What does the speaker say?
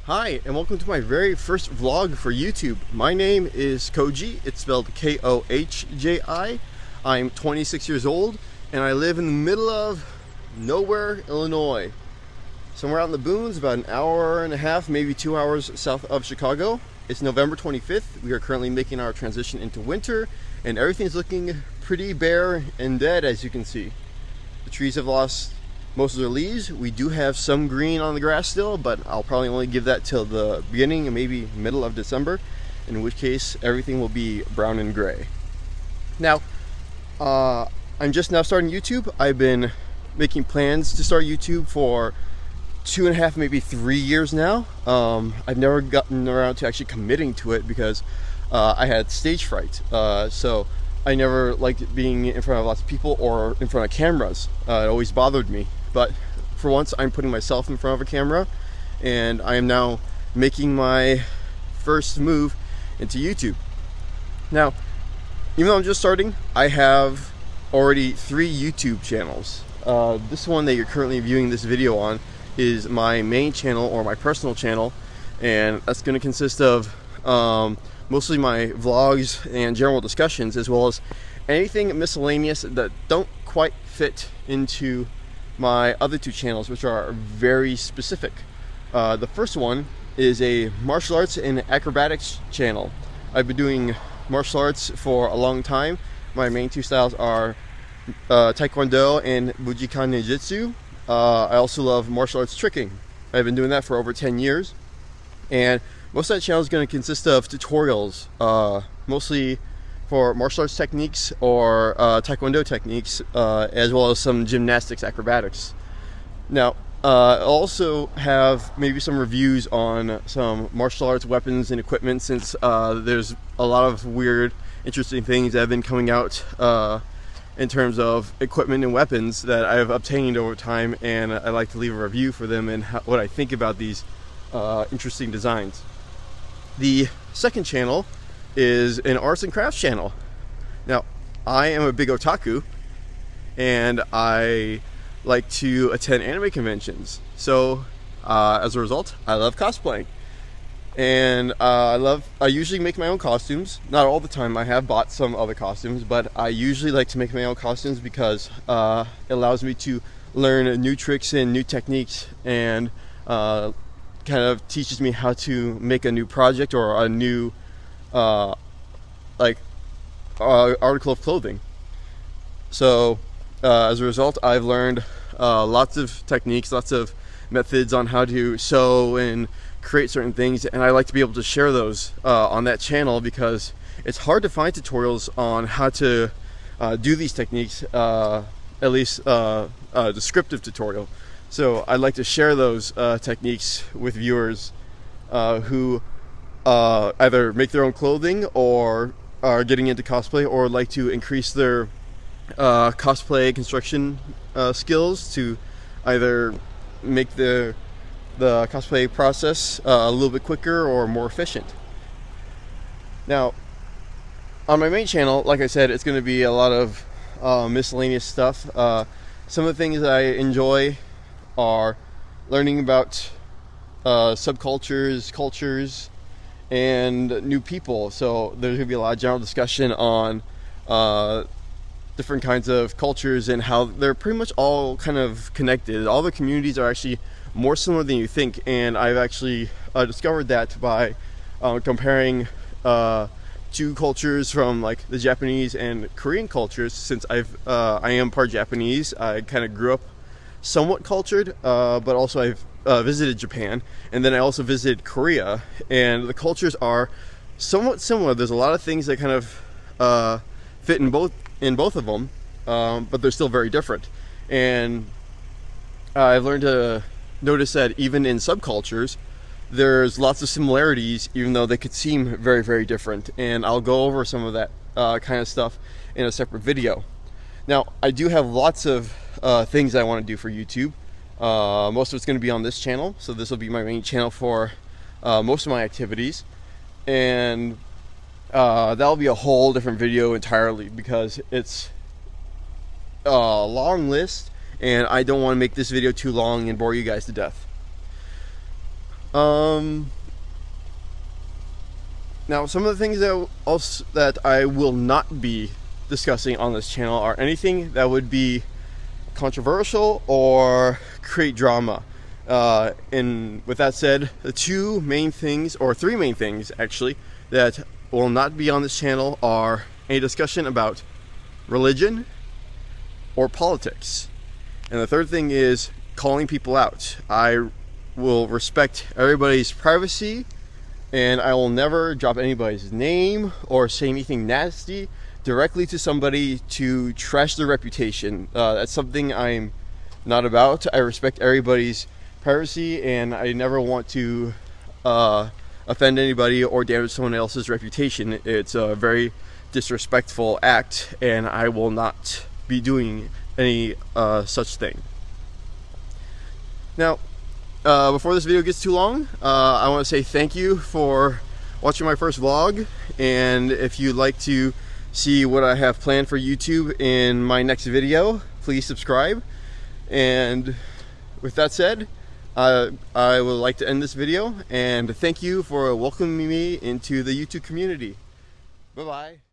Hi, and welcome to my very first vlog for YouTube. My name is Kohji. It's spelled K-O-H-J-I. I'm 26 years old, and I live in the middle of nowhere, Illinois. Somewhere out in the boons, about an hour and a half, maybe 2 hours south of Chicago. It's November 25th. We are currently making our transition into winter, and everything's looking pretty bare and dead, as you can see. The trees have lost most of their leaves. We do have some green on the grass still, but I'll probably only give that till the beginning and maybe middle of December, in which case everything will be brown and gray. Now, I'm just now starting YouTube. I've been making plans to start YouTube for 2.5, maybe 3 years now. I've never gotten around to actually committing to it because I had stage fright. So I never liked being in front of lots of people or in front of cameras. It always bothered me. But for once, I'm putting myself in front of a camera, and I am now making my first move into YouTube. Now, even though I'm just starting, I have already 3 YouTube channels. This one that you're currently viewing this video on is my main channel, or my personal channel, and that's going to consist of mostly my vlogs and general discussions, as well as anything miscellaneous that don't quite fit into my other 2 channels, which are very specific. The first one is a martial arts and acrobatics channel. I've been doing martial arts for a long time. My main 2 styles are Taekwondo and Bujinkan Ninjutsu. I also love martial arts tricking. I've been doing that for over 10 years. And most of that channel is going to consist of tutorials, mostly for martial arts techniques or Taekwondo techniques, as well as some gymnastics acrobatics. Now, I'll also have maybe some reviews on some martial arts weapons and equipment, since there's a lot of weird, interesting things that have been coming out in terms of equipment and weapons that I have obtained over time, and I like to leave a review for them and what I think about these interesting designs. The second channel is an arts and crafts channel. Now, I am a big otaku, and I like to attend anime conventions. So, as a result, I love cosplaying. And I usually make my own costumes. Not all the time. I have bought some other costumes, but I usually like to make my own costumes because it allows me to learn new tricks and new techniques, and kind of teaches me how to make a new project or a new article of clothing. So as a result, I've learned lots of techniques, lots of methods on how to sew and create certain things, and I like to be able to share those on that channel, because it's hard to find tutorials on how to do these techniques, at least a descriptive tutorial. So I'd like to share those techniques with viewers who either make their own clothing or are getting into cosplay, or like to increase their cosplay construction skills to either make the cosplay process a little bit quicker or more efficient. Now, on my main channel, like I said, it's going to be a lot of miscellaneous stuff. Some of the things that I enjoy are learning about subcultures, cultures, and new people. So there's going to be a lot of general discussion on different kinds of cultures and how they're pretty much all kind of connected. All the communities are actually more similar than you think, and I've actually discovered that by comparing 2 cultures from like the Japanese and Korean cultures. Since I am part Japanese, I kind of grew up somewhat cultured, but also I've visited Japan, and then I also visited Korea, and the cultures are somewhat similar. There's a lot of things that kind of fit in both of them, but they're still very different. And I've learned to notice that even in subcultures, there's lots of similarities, even though they could seem very, very different. And I'll go over some of that kind of stuff in a separate video. Now, I do have lots of things I want to do for YouTube. Most of it's going to be on this channel, so this will be my main channel for most of my activities, and that'll be a whole different video entirely, because it's a long list, and I don't want to make this video too long and bore you guys to death. Now, some of the things that I will not be discussing on this channel are anything that would be controversial or create drama. And with that said, the two main things, or three main things actually, that will not be on this channel are a discussion about religion or politics. And the third thing is calling people out. I will respect everybody's privacy, and I will never drop anybody's name or say anything nasty directly to somebody to trash their reputation. That's something I'm not about. I respect everybody's privacy, and I never want to offend anybody or damage someone else's reputation. It's a very disrespectful act, and I will not be doing any such thing. Now, before this video gets too long, I want to say thank you for watching my first vlog, and if you'd like to see what I have planned for YouTube in my next video, please subscribe. And with that said, I would like to end this video, and thank you for welcoming me into the YouTube community. Bye-bye.